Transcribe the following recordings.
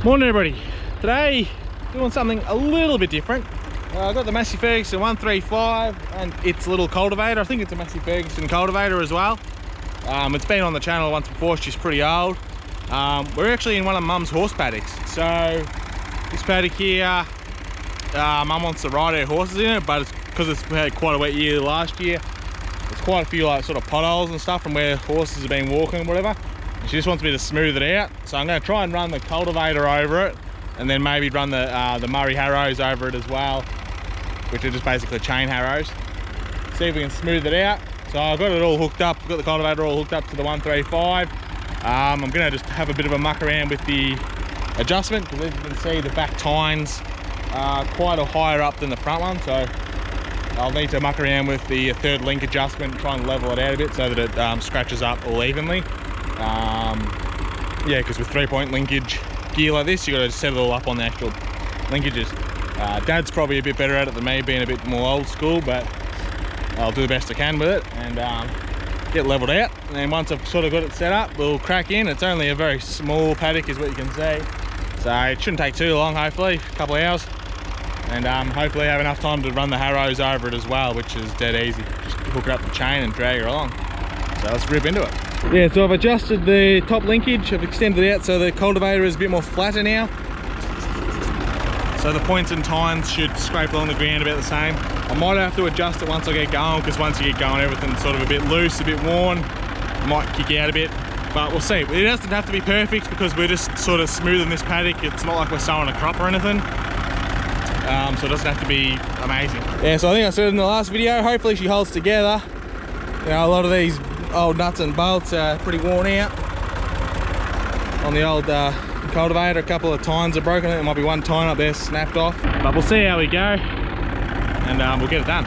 Morning everybody. Today doing something a little bit different. I've got the Massey Ferguson 135 and its little cultivator. I think it's a Massey Ferguson cultivator as well. It's been on the channel once before. She's pretty old. We're actually in one of Mum's horse paddocks. So this paddock here, Mum wants to ride her horses in it, but it's because it's had quite a wet year last year. There's quite a few like sort of potholes and stuff from where horses have been walking and whatever. She just wants me to smooth it out, so I'm going to try and run the cultivator over it, and then maybe run the Murray harrows over it as well, which are just basically chain harrows. See if we can smooth it out. So I've got it all hooked up, got the cultivator all hooked up to the 135. I'm going to just have a bit of a muck around with the adjustment, because as you can see the back tines are quite a higher up than the front one, so I'll need to muck around with the third link adjustment and try and level it out a bit so that it scratches up all evenly. Yeah, because with 3-point linkage gear like this, you got to set it all up on the actual linkages. Dad's probably a bit better at it than me, being a bit more old school, but I'll do the best I can with it and get leveled out. And then once I've sort of got it set up, we'll crack in. It's only a very small paddock is what you can see, so it shouldn't take too long, hopefully a couple of hours, and hopefully have enough time to run the harrows over it as well, which is dead easy. Just hook it up the chain and drag her along. So let's rip into it. Yeah, so I've adjusted the top linkage, I've extended it out so the cultivator is a bit more flatter now. So the points and tines should scrape along the ground about the same. I might have to adjust it once I get going, because once you get going everything's sort of a bit loose, a bit worn. It might kick out a bit, but we'll see. It doesn't have to be perfect because we're just sort of smoothing this paddock. It's not like we're sowing a crop or anything. So it doesn't have to be amazing. Yeah, so I think I said in the last video, hopefully she holds together. You know, a lot of these old nuts and bolts are pretty worn out on the old cultivator. A couple of tines are broken. There might be one tine up there snapped off, but we'll see how we go, and we'll get it done.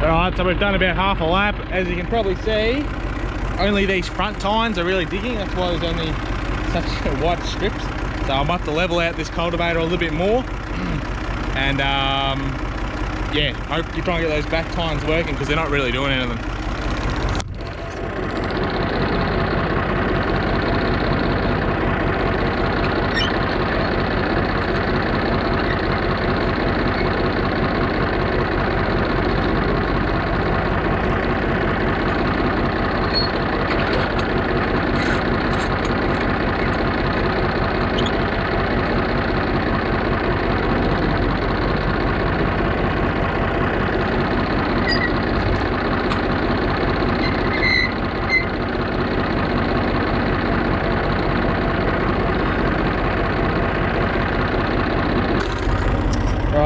Alright, so we've done about half a lap. As you can probably see, only these front tines are really digging. That's why there's only such wide strips. So I might have to level out this cultivator a little bit more. And yeah, hope you try and get those back tines working, because they're not really doing anything.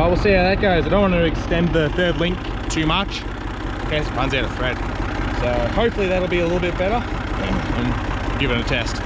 We'll see how that goes. I don't want to extend the third link too much in case it runs out of thread. So hopefully that'll be a little bit better, and give it a test.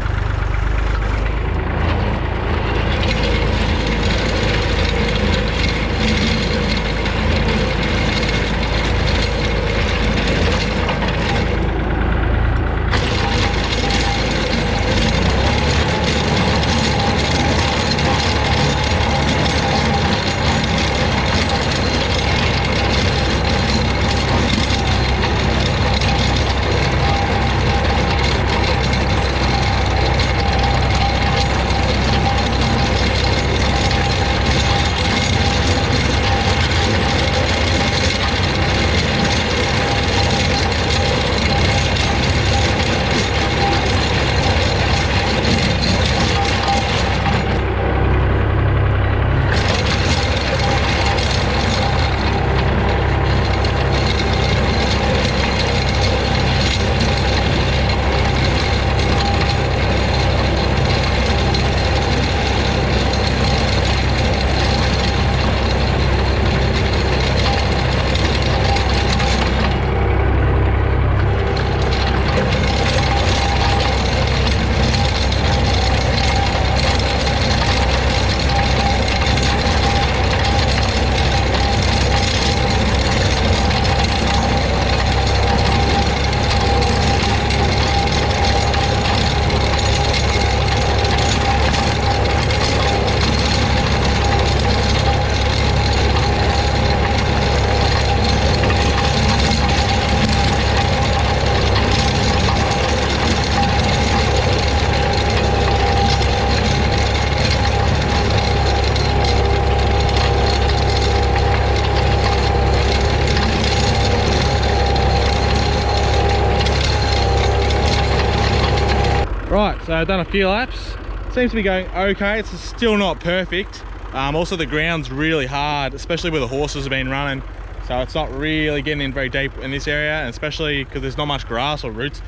I've done a few laps. Seems to be going okay. It's still not perfect. Also the ground's really hard, especially where the horses have been running. So it's not really getting in very deep in this area, and especially because there's not much grass or roots.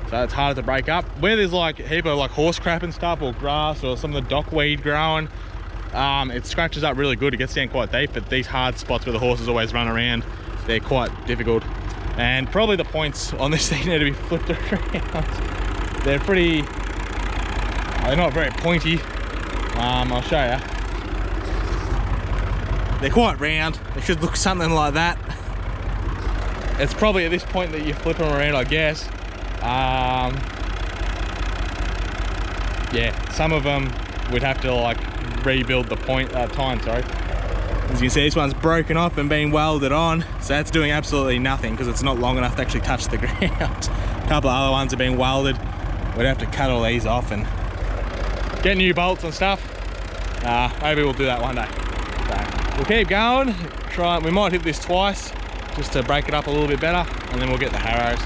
So it's harder to break up. Where there's like a heap of like horse crap and stuff, or grass, or some of the dockweed growing, it scratches up really good. It gets down quite deep, but these hard spots where the horses always run around, they're quite difficult. And probably the points on this thing need to be flipped around. They're pretty, they're not very pointy. I'll show you. They're quite round. They should look something like that. It's probably at this point that you flip them around, I guess. Yeah, some of them we'd have to like rebuild the tine, sorry. As you can see, this one's broken off and being welded on, so that's doing absolutely nothing because it's not long enough to actually touch the ground. A couple of other ones have been welded. We'd have to cut all these off and get new bolts and stuff. Maybe we'll do that one day. So we'll keep going. We might hit this twice just to break it up a little bit better, and then we'll get the harrows.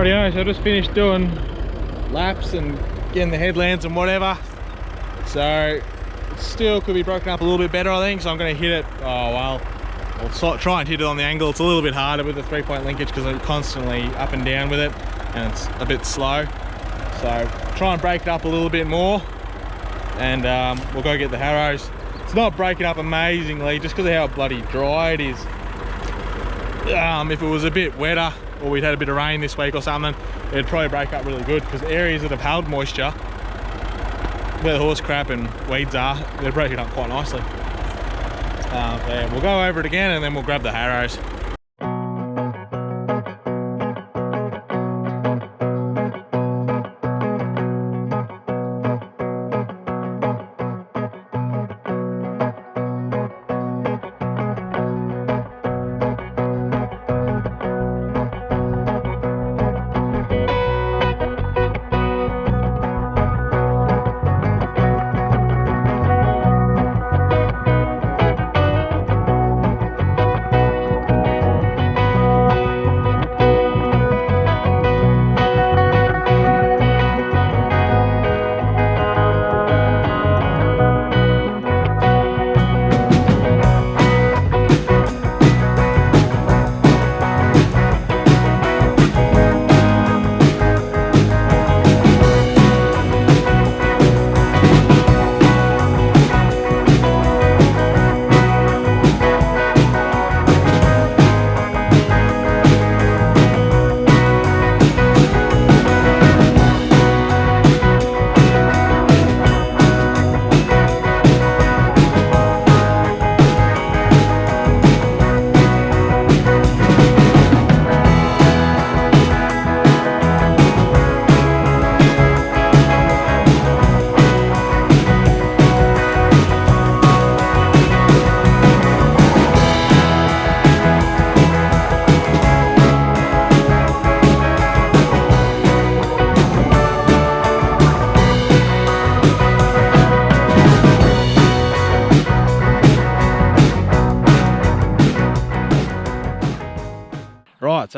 Rightio, so I just finished doing laps and getting the headlands and whatever. So it still could be broken up a little bit better, I think. So I'm going to hit it. Oh well, I'll try and hit it on the angle. It's a little bit harder with the 3-point linkage because I'm constantly up and down with it, and it's a bit slow. So try and break it up a little bit more, and we'll go get the harrows. It's not breaking up amazingly just because of how bloody dry it is. If it was a bit wetter, or we'd had a bit of rain this week or something, it'd probably break up really good, because areas that have held moisture, where the horse crap and weeds are, they're breaking up quite nicely. Yeah, we'll go over it again and then we'll grab the harrows.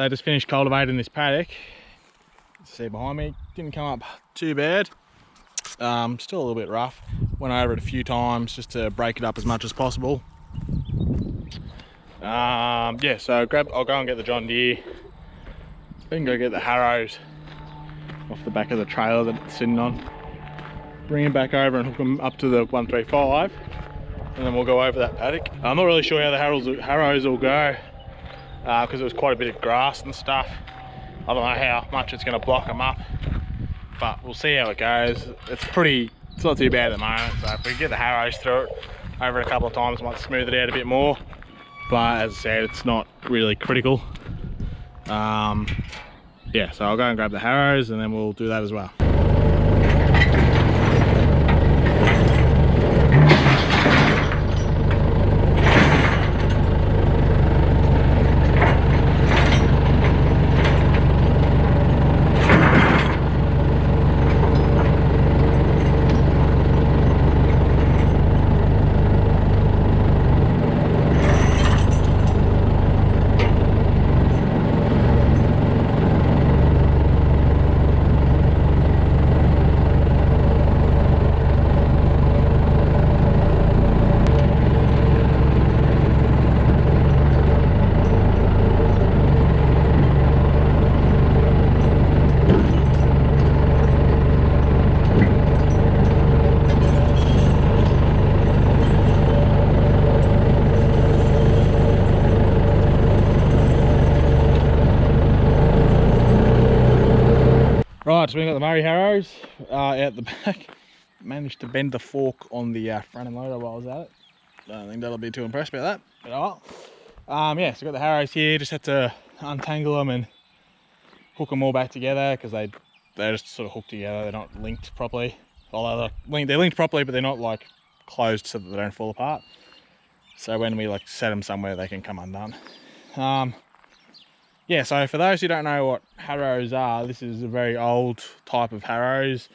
so I just finished cultivating this paddock. See behind me, didn't come up too bad. Still a little bit rough. Went over it a few times just to break it up as much as possible. Yeah, so I'll go and get the John Deere. Then go get the harrows off the back of the trailer that it's sitting on. Bring them back over and hook them up to the 135, and then we'll go over that paddock. I'm not really sure how the harrows will go because there was quite a bit of grass and stuff. I don't know how much it's going to block them up, but we'll see how it goes. It's not too bad at the moment, so if we get the harrows through it over a couple of times, it might smooth it out a bit more. But as I said, it's not really critical. Yeah, so I'll go and grab the harrows and then we'll do that as well. Right, so we've got the Murray harrows out the back. Managed to bend the fork on the front end loader while I was at it. Don't think that'll be too impressed about that, but oh well. Yeah, so we've got the harrows here. Just had to untangle them and hook them all back together because they're just sort of hooked together. They're not linked properly. Although they're linked properly, but they're not like closed so that they don't fall apart. So when we like set them somewhere, they can come undone. Yeah, so for those who don't know what harrows are, this is a very old type of harrows.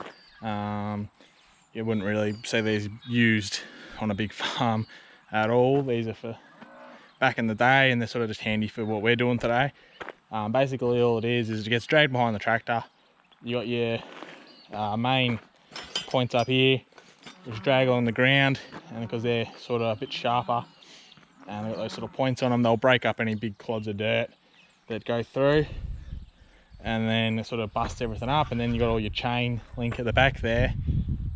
You wouldn't really see these used on a big farm at all. These are for back in the day, and they're sort of just handy for what we're doing today. Basically all it is it gets dragged behind the tractor. You got your main points up here, which drag along the ground, and because they're sort of a bit sharper and they've got those sort of points on them, they'll break up any big clods of dirt that go through, and then it sort of busts everything up, and then you got all your chain link at the back there,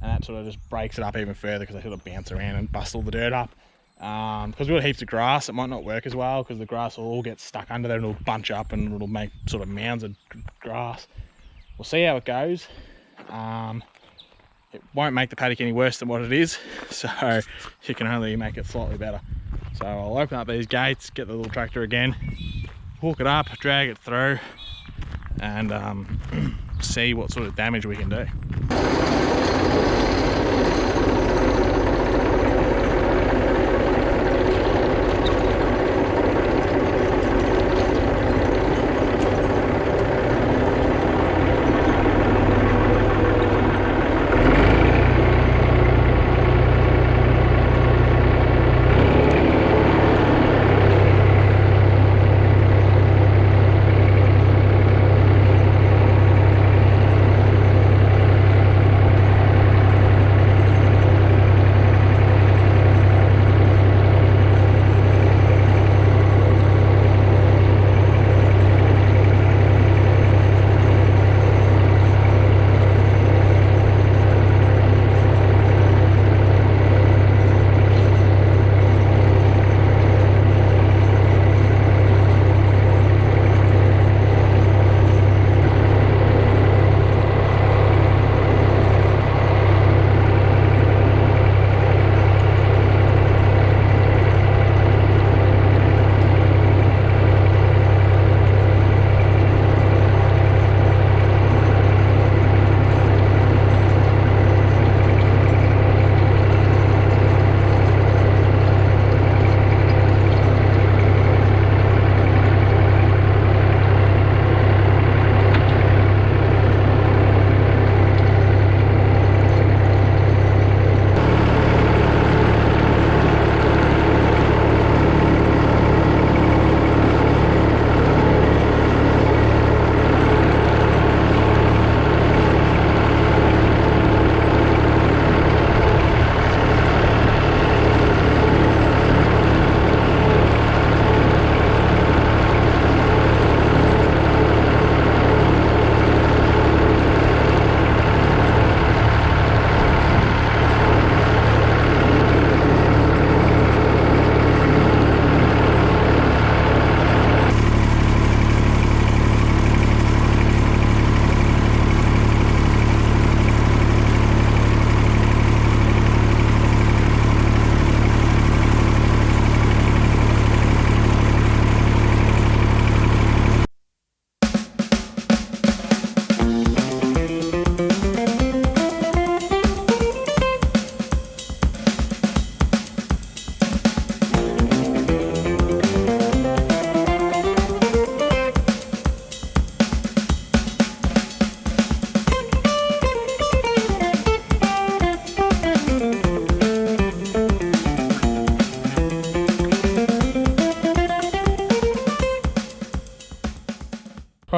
and that sort of just breaks it up even further because they sort of bounce around and bust all the dirt up. Because we've got heaps of grass, it might not work as well because the grass will all get stuck under there and it'll bunch up and it'll make sort of mounds of grass. We'll see how it goes. It won't make the paddock any worse than what it is, so you can only make it slightly better. So I'll open up these gates, get the little tractor again, hook it up, drag it through, and see what sort of damage we can do.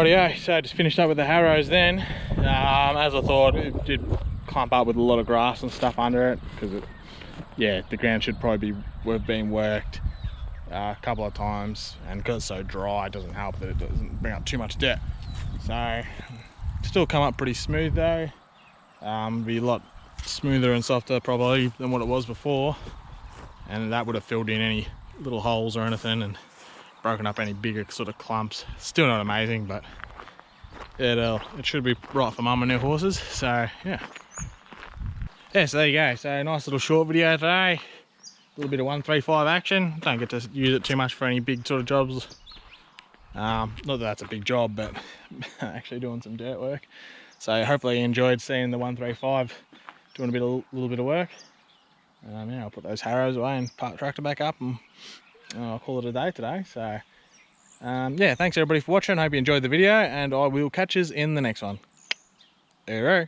Rightio, so I just finished up with the harrows then. As I thought, it did clump up with a lot of grass and stuff under it, because the ground should probably be being worked a couple of times, and because it's so dry, it doesn't help that it doesn't bring up too much dirt. So still come up pretty smooth though. Be a lot smoother and softer probably than what it was before, and that would have filled in any little holes or anything and broken up any bigger sort of clumps. Still not amazing, but it should be right for mum and her horses. So yeah, so there you go. So nice little short video today, a little bit of 135 action. Don't get to use it too much for any big sort of jobs. Not that that's a big job, but actually doing some dirt work. So hopefully you enjoyed seeing the 135 doing a little bit of work. Yeah, I'll put those harrows away and park the tractor back up, and I'll call it a day today. So yeah, thanks everybody for watching. Hope you enjoyed the video, and I will catch you in the next one. All right.